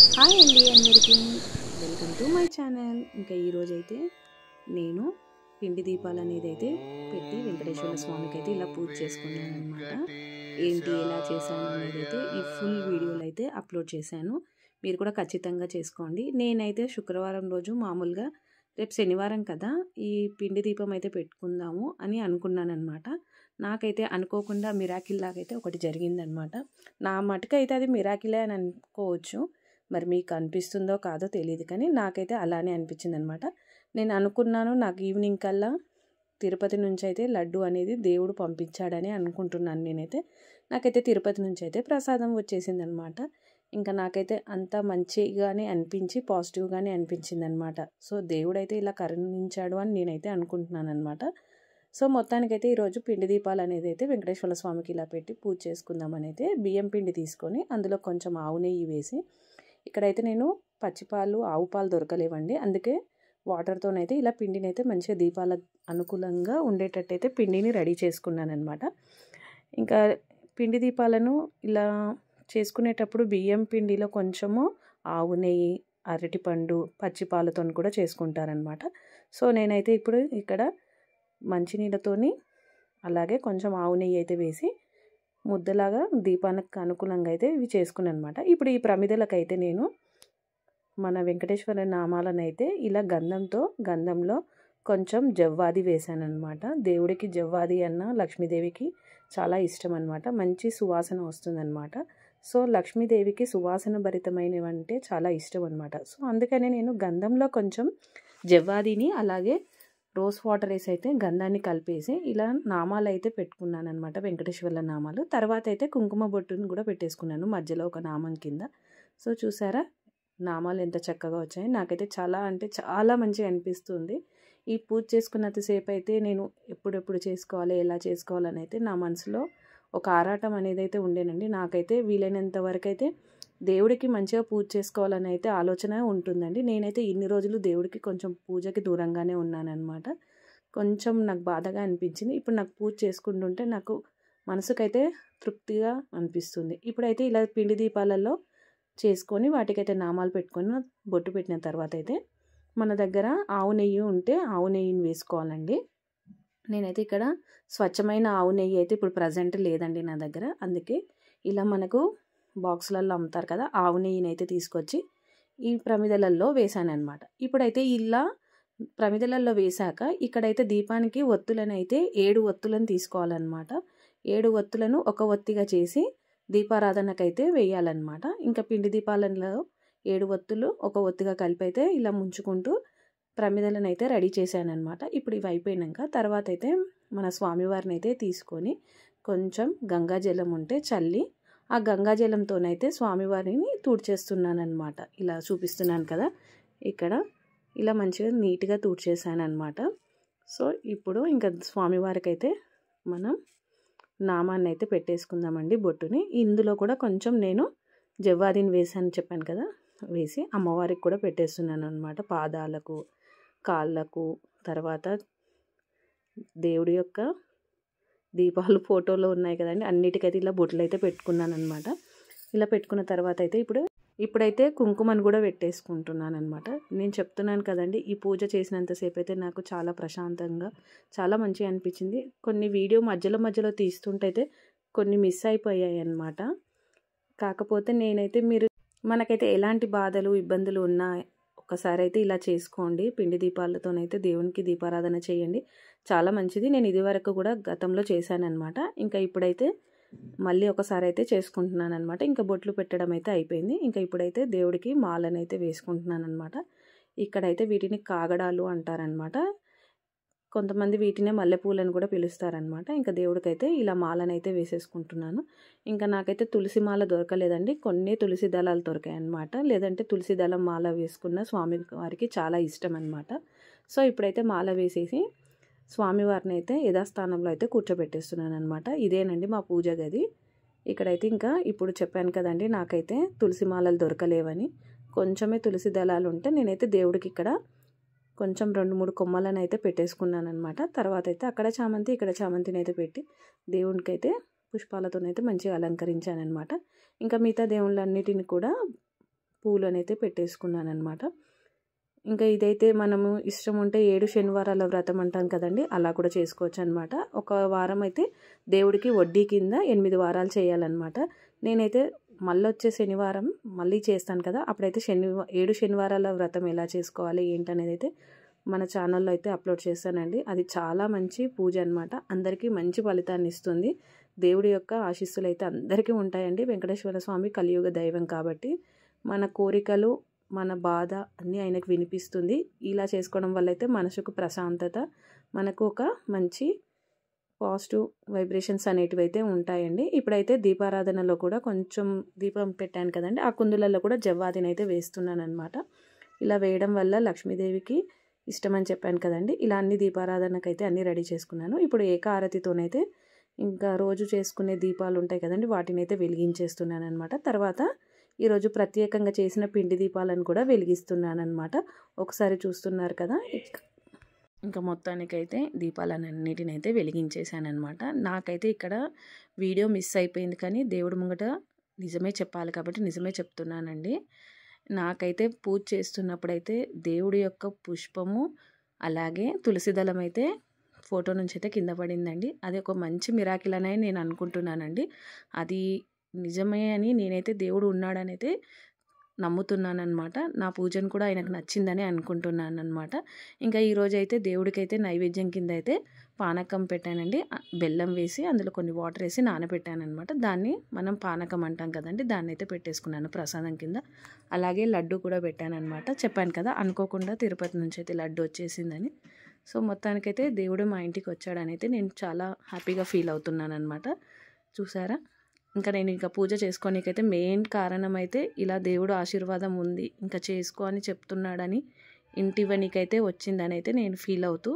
Hi అండి అందరికీ, welcome to my channel. ఇంకా ఈరోజైతే నేను పిండి దీపాలు అనేది అయితే పెట్టి వెంకటేశ్వర స్వామికి అయితే ఇలా పూజ చేసుకున్నాను అనమాట. ఏంటి ఎలా చేశాను అనేది అయితే ఈ ఫుల్ వీడియోలో అయితే అప్లోడ్ చేశాను. మీరు కూడా ఖచ్చితంగా చేసుకోండి. నేనైతే శుక్రవారం రోజు మామూలుగా రేపు శనివారం కదా, ఈ పిండి దీపం అయితే పెట్టుకుందాము అని అనుకున్నాను అనమాట. నాకైతే అనుకోకుండా మిరాకిల్ లాగైతే ఒకటి జరిగిందనమాట. నా మటుకైతే అది మిరాకిలే అని అనుకోవచ్చు, మరి మీకు అనిపిస్తుందో కాదో తెలియదు, కానీ నాకైతే అలానే అనిపించింది అనమాట. నేను అనుకున్నాను నాకు ఈవినింగ్ కల్లా తిరుపతి నుంచి అయితే లడ్డు అనేది దేవుడు పంపించాడని అనుకుంటున్నాను నేనైతే. నాకైతే తిరుపతి నుంచి అయితే ప్రసాదం వచ్చేసింది అనమాట. ఇంకా నాకైతే అంత మంచిగానే అనిపించి పాజిటివ్గానే అనిపించింది అనమాట. సో దేవుడైతే ఇలా కరుణించాడు అని నేనైతే అనుకుంటున్నాను అనమాట. సో మొత్తానికైతే ఈరోజు పిండి దీపాలు అనేది అయితే వెంకటేశ్వర స్వామికి ఇలా పెట్టి పూజ చేసుకుందామని అయితే బియ్యం పిండి తీసుకొని అందులో కొంచెం ఆవు నెయ్యి వేసి, ఇక్కడైతే నేను పచ్చిపాలు ఆవు పాలు దొరకలేవండి, అందుకే వాటర్తోనైతే ఇలా పిండిని అయితే మంచిగా దీపాల అనుకూలంగా ఉండేటట్టయితే పిండిని రెడీ చేసుకున్నాను అనమాట. ఇంకా పిండి దీపాలను ఇలా చేసుకునేటప్పుడు బియ్యం పిండిలో కొంచెము ఆవు నెయ్యి, అరటిపండు, పచ్చిపాలతో కూడా చేసుకుంటారనమాట. సో నేనైతే ఇప్పుడు ఇక్కడ మంచినీళ్ళతోని అలాగే కొంచెం ఆవు నెయ్యి అయితే వేసి ముద్దలాగా దీపానికి అనుకూలంగా అయితే ఇవి చేసుకున్నాను అనమాట. ఇప్పుడు ఈ ప్రమిదలకైతే నేను మన వెంకటేశ్వర నామాలను అయితే ఇలా గంధంలో కొంచెం జవ్వాది వేసాను అనమాట. దేవుడికి జవ్వాది అన్న లక్ష్మీదేవికి చాలా ఇష్టం అనమాట, మంచి సువాసన వస్తుందన్నమాట. సో లక్ష్మీదేవికి సువాసన భరితమైనవి అంటే చాలా ఇష్టం అనమాట. సో అందుకనే నేను గంధంలో కొంచెం జవ్వాదిని అలాగే రోజ్ వాటర్ వేసి అయితే గంధాన్ని కలిపేసి ఇలా నామాలు అయితే పెట్టుకున్నాను అనమాట, వెంకటేశ్వర్ల నామాలు. తర్వాత అయితే కుంకుమ బొట్టును కూడా పెట్టేసుకున్నాను మధ్యలో ఒక నామం కింద. సో చూసారా నామాలు ఎంత చక్కగా వచ్చాయి. నాకైతే చాలా అంటే చాలా మంచిగా అనిపిస్తుంది. ఈ పూజ చేసుకున్నంతసేపు అయితే నేను ఎప్పుడెప్పుడు చేసుకోవాలి, ఎలా చేసుకోవాలని అయితే నా మనసులో ఒక ఆరాటం అనేది అయితే ఉండేనండి. నాకైతే వీలైనంత వరకు అయితే దేవుడికి మంచిగా పూజ చేసుకోవాలని అయితే ఆలోచన ఉంటుందండి. నేనైతే ఇన్ని రోజులు దేవుడికి కొంచెం పూజకి దూరంగానే ఉన్నానన్నమాట. కొంచెం నాకు బాధగా అనిపించింది. ఇప్పుడు నాకు పూజ చేసుకుంటుంటే నాకు మనసుకైతే తృప్తిగా అనిపిస్తుంది. ఇప్పుడైతే ఇలా పిండి దీపాలలో చేసుకొని వాటికైతే నామాలు పెట్టుకొని బొట్టు పెట్టిన తర్వాత అయితే మన దగ్గర ఆవు నెయ్యి ఉంటే ఆవు నెయ్యిని వేసుకోవాలండి. నేనైతే ఇక్కడ స్వచ్ఛమైన ఆవు నెయ్యి అయితే ఇప్పుడు ప్రజెంట్ లేదండి నా దగ్గర, అందుకే ఇలా మనకు బాక్సులలో అమ్ముతారు కదా, ఆవు నెయ్యిని అయితే తీసుకొచ్చి ఈ ప్రమిదలలో వేసాను అనమాట. ఇప్పుడైతే ఇలా ప్రమిదలలో వేశాక ఇక్కడైతే దీపానికి ఒత్తులను అయితే 7 ఒత్తులను తీసుకోవాలన్నమాట. 7 ఒత్తులను ఒక ఒత్తిగా చేసి దీపారాధనకైతే వేయాలన్నమాట. ఇంకా పిండి దీపాలలో 7 ఒత్తులు ఒక ఒత్తిగా కలిపి అయితే ఇలా ముంచుకుంటూ ప్రమిదలను అయితే రెడీ చేశాను అనమాట. ఇప్పుడు ఇవి అయిపోయినాక తర్వాత అయితే మన స్వామివారిని అయితే తీసుకొని కొంచెం గంగాజలం ఉంటే చల్లి ఆ గంగాజలంతోనైతే స్వామివారిని తుడిచేస్తున్నాను అనమాట. ఇలా చూపిస్తున్నాను కదా, ఇక్కడ ఇలా మంచిగా నీట్గా తుడిచేసాను అనమాట. సో ఇప్పుడు ఇంకా స్వామివారికి అయితే మనం నామాన్ని అయితే పెట్టేసుకుందామండి, బొట్టుని. ఇందులో కూడా కొంచెం నేను జవ్వాదిని వేసాను చెప్పాను కదా, వేసి అమ్మవారికి కూడా పెట్టేస్తున్నాను అనమాట. పాదాలకు, కాళ్ళకు, తర్వాత దేవుడి యొక్క దీపాలు ఫోటోలో ఉన్నాయి కదండి, అన్నిటికైతే ఇలా బొట్లు అయితే పెట్టుకున్నాను అనమాట. ఇలా పెట్టుకున్న తర్వాత అయితే ఇప్పుడైతే కుంకుమను కూడా పెట్టేసుకుంటున్నాను అనమాట. నేను చెప్తున్నాను కదండి, ఈ పూజ చేసినంతసేపు అయితే నాకు చాలా ప్రశాంతంగా చాలా మంచిగా అనిపించింది. కొన్ని వీడియో మధ్యలో తీస్తుంటే అయితే కొన్ని మిస్ అయిపోయాయి అన్నమాట. కాకపోతే నేనైతే మనకైతే ఎలాంటి బాధలు ఇబ్బందులు ఉన్నా ఒకసారి అయితే ఇలా చేసుకోండి. పిండి దీపాలతోనైతే దేవునికి దీపారాధన చేయండి, చాలా మంచిది. నేను ఇదివరకు కూడా గతంలో చేశానన్నమాట. ఇంకా ఇప్పుడైతే మళ్ళీ ఒకసారి అయితే చేసుకుంటున్నాను అనమాట. ఇంకా బొట్లు పెట్టడం అయితే అయిపోయింది. ఇంకా ఇప్పుడైతే దేవుడికి మాలను అయితే వేసుకుంటున్నాను అనమాట. ఇక్కడైతే వీటిని కాగడాలు అంటారనమాట, కొంతమంది వీటినే మల్లెపూలను కూడా పిలుస్తారనమాట. ఇంకా దేవుడికైతే ఇలా మాలను అయితే వేసేసుకుంటున్నాను. ఇంకా నాకైతే తులసి మాల దొరకలేదండి, కొన్ని తులసి దళాలు దొరికాయి అనమాట. లేదంటే తులసి దళం మాల వేసుకున్న స్వామి వారికి చాలా ఇష్టం అనమాట. సో ఇప్పుడైతే మాల వేసేసి స్వామివారిని అయితే యథాస్థానంలో అయితే కూర్చోబెట్టేస్తున్నాను అనమాట. ఇదేనండి మా పూజ గది. ఇక్కడైతే ఇంకా ఇప్పుడు చెప్పాను కదండి, నాకైతే తులసి మాలలు దొరకలేవని, కొంచెమే తులసి దళాలు ఉంటే నేనైతే దేవుడికి ఇక్కడ కొంచెం 2-3 కొమ్మలను అయితే పెట్టేసుకున్నాను అనమాట. తర్వాత అయితే అక్కడ చామంతి ఇక్కడ చామంతిని అయితే పెట్టి దేవునికి అయితే పుష్పాలతోనైతే మంచిగా అలంకరించాను అనమాట. ఇంకా మిగతా దేవుళ్ళన్నిటిని కూడా పూలనైతే పెట్టేసుకున్నాను అనమాట. ఇంకా ఇదైతే మనము ఇష్టం ఉంటే 7 శనివారాల వ్రతం అంటాం కదండి, అలా కూడా చేసుకోవచ్చు అనమాట. ఒక వారం అయితే దేవుడికి వడ్డీ కింద 8 వారాలు చేయాలన్నమాట. నేనైతే మళ్ళీ వచ్చే శనివారం మళ్ళీ చేస్తాను కదా, అప్పుడైతే 7 శనివారాల వ్రతం ఎలా చేసుకోవాలి ఏంటనేది అయితే మన ఛానల్లో అయితే అప్లోడ్ చేస్తానండి. అది చాలా మంచి పూజ అనమాట. అందరికీ మంచి ఫలితాన్ని ఇస్తుంది. దేవుడి యొక్క ఆశీస్సులు అయితే అందరికీ ఉంటాయండి. వెంకటేశ్వర స్వామి కలియుగ దైవం కాబట్టి మన కోరికలు, మన బాధ అన్నీ ఆయనకు వినిపిస్తుంది. ఇలా చేసుకోవడం వల్ల అయితే మనసుకు ప్రశాంతత, మనకు ఒక మంచి పాజిటివ్ వైబ్రేషన్స్ అనేటివి అయితే ఉంటాయండి. ఇప్పుడైతే దీపారాధనలో కూడా కొంచెం దీపం పెట్టాను కదండి, ఆ కుందులలో కూడా జవ్వాదిని అయితే వేస్తున్నాను అనమాట. ఇలా వేయడం వల్ల లక్ష్మీదేవికి ఇష్టమని చెప్పాను కదండి. ఇలా అన్ని దీపారాధనకైతే అన్నీ రెడీ చేసుకున్నాను. ఇప్పుడు ఏకారతితోనైతే ఇంకా రోజు చేసుకునే దీపాలు ఉంటాయి కదండి, వాటిని అయితే వెలిగించేస్తున్నాను అనమాట. తర్వాత ఈరోజు ప్రత్యేకంగా చేసిన పిండి దీపాలను కూడా వెలిగిస్తున్నాను అనమాట. ఒకసారి చూస్తున్నారు కదా. ఇంకా మొత్తానికైతే దీపాలన్నిటిని అయితే వెలిగించేసాను అనమాట. నాకైతే ఇక్కడ వీడియో మిస్ అయిపోయింది, కానీ దేవుడి ముంగట నిజమే చెప్పాలి కాబట్టి నిజమే చెప్తున్నానండి. నాకైతే పూజ చేస్తున్నప్పుడైతే దేవుడి యొక్క పుష్పము అలాగే తులసి దళం అయితే ఫోటో నుంచి అయితే కింద పడిందండి. అది ఒక మంచి మిరాకిల్ అని నేను అనుకుంటున్నానండి. అది నిజమే అని నేనైతే దేవుడు ఉన్నాడని అయితే నమ్ముతున్నానమాట. నా పూజను కూడా ఆయనకు నచ్చిందని అనుకుంటున్నాను అనమాట. ఇంకా ఈరోజు అయితే దేవుడికైతే నైవేద్యం కింద అయితే పానకం పెట్టానండి. బెల్లం వేసి అందులో కొన్ని వాటర్ వేసి నానబెట్టానమాట. దాన్ని మనం పానకం అంటాం కదండి, దాన్ని అయితే పెట్టేసుకున్నాను ప్రసాదం కింద. అలాగే లడ్డు కూడా పెట్టానమాట. చెప్పాను కదా అనుకోకుండా తిరుపతి నుంచి అయితే లడ్డు వచ్చేసిందని. సో మొత్తానికైతే దేవుడు మా ఇంటికి వచ్చాడని అయితే నేను చాలా హ్యాపీగా ఫీల్ అవుతున్నాను అనమాట. చూసారా, ఇంకా నేను ఇంకా పూజ చేసుకోనికైతే మెయిన్ కారణం అయితే ఇలా దేవుడు ఆశీర్వాదం ఉంది, ఇంకా చేసుకో అని చెప్తున్నాడని ఇంటివనికైతే వచ్చిందని అయితే నేను ఫీల్ అవుతూ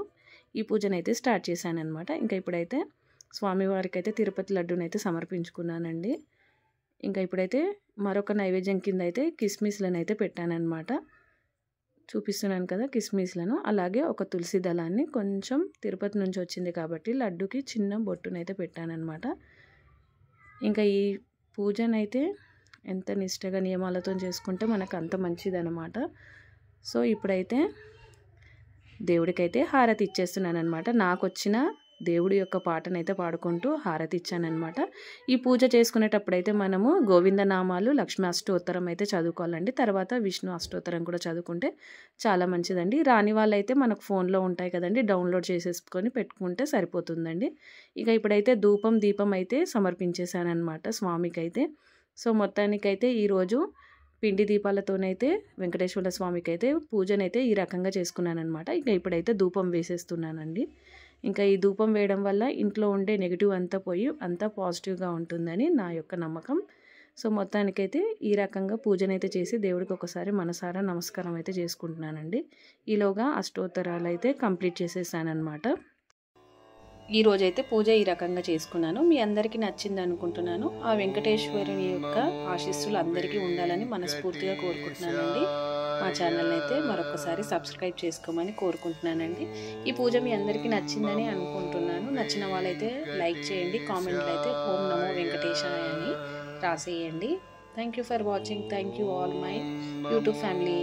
ఈ పూజనైతే స్టార్ట్ చేశాను అనమాట. ఇంకా ఇప్పుడైతే స్వామివారికి అయితే తిరుపతి లడ్డూనైతే సమర్పించుకున్నానండి. ఇంకా ఇప్పుడైతే మరొక నైవేద్యం కింద అయితే కిస్మిస్లను అయితే పెట్టానన్నమాట. చూపిస్తున్నాను కదా కిస్మిస్లను. అలాగే ఒక తులసి దళాన్ని కొంచెం తిరుపతి నుంచి వచ్చింది కాబట్టి లడ్డుకి చిన్న బొట్టునైతే పెట్టానన్నమాట. ఇంకా ఈ పూజనైతే ఎంత నిష్టగా నియమాలతో చేసుకుంటే మనకు అంత మంచిదన్నమాట. సో ఇప్పుడైతే దేవుడికైతే హారతి ఇచ్చేస్తున్నాను అనమాట. నాకు వచ్చిన దేవుడి యొక్క పాటనైతే పాడుకుంటూ హారతి ఇచ్చానమాట. ఈ పూజ చేసుకునేటప్పుడైతే మనము గోవిందనామాలు, లక్ష్మీ అష్టోత్తరం అయితే చదువుకోవాలండి. తర్వాత విష్ణు అష్టోత్తరం కూడా చదువుకుంటే చాలా మంచిదండి. రాని వాళ్ళైతే మనకు ఫోన్లో ఉంటాయి కదండి, డౌన్లోడ్ చేసేసుకొని పెట్టుకుంటే సరిపోతుందండి. ఇక ఇప్పుడైతే ధూపం దీపం అయితే సమర్పించేశానమాట స్వామికి అయితే. సో మొత్తానికైతే ఈరోజు పిండి దీపాలతోనైతే వెంకటేశ్వర స్వామికి అయితే పూజనైతే ఈ రకంగా చేసుకున్నాను అనమాట. ఇంకా ఇప్పుడైతే ధూపం వేసేస్తున్నానండి. ఇంకా ఈ ధూపం వేయడం వల్ల ఇంట్లో ఉండే నెగిటివ్ అంతా పోయి అంతా పాజిటివ్గా ఉంటుందని నా యొక్క నమ్మకం. సో మొత్తానికైతే ఈ రకంగా పూజనైతే చేసి దేవుడికి ఒకసారి మనసారా నమస్కారం అయితే చేసుకుంటున్నానండి. ఈలోగా అష్టోత్తరాలు అయితే కంప్లీట్ చేసేసానమాట. ఈ రోజైతే పూజ ఈ రకంగా చేసుకున్నాను. మీ అందరికీ నచ్చింది అనుకుంటున్నాను. ఆ వెంకటేశ్వరుని యొక్క ఆశీస్సులు అందరికీ ఉండాలని మనస్ఫూర్తిగా కోరుకుంటున్నానండి. మా ఛానల్ని అయితే మరొకసారి సబ్స్క్రైబ్ చేసుకోమని కోరుకుంటున్నానండి. ఈ పూజ మీ అందరికీ నచ్చిందని అనుకుంటున్నాను. నచ్చిన వాళ్ళైతే లైక్ చేయండి, కామెంట్లో అయితే ఓం నమో వెంకటేశాయ అని రాసేయండి. Thank you for watching. Thank you all my YouTube family.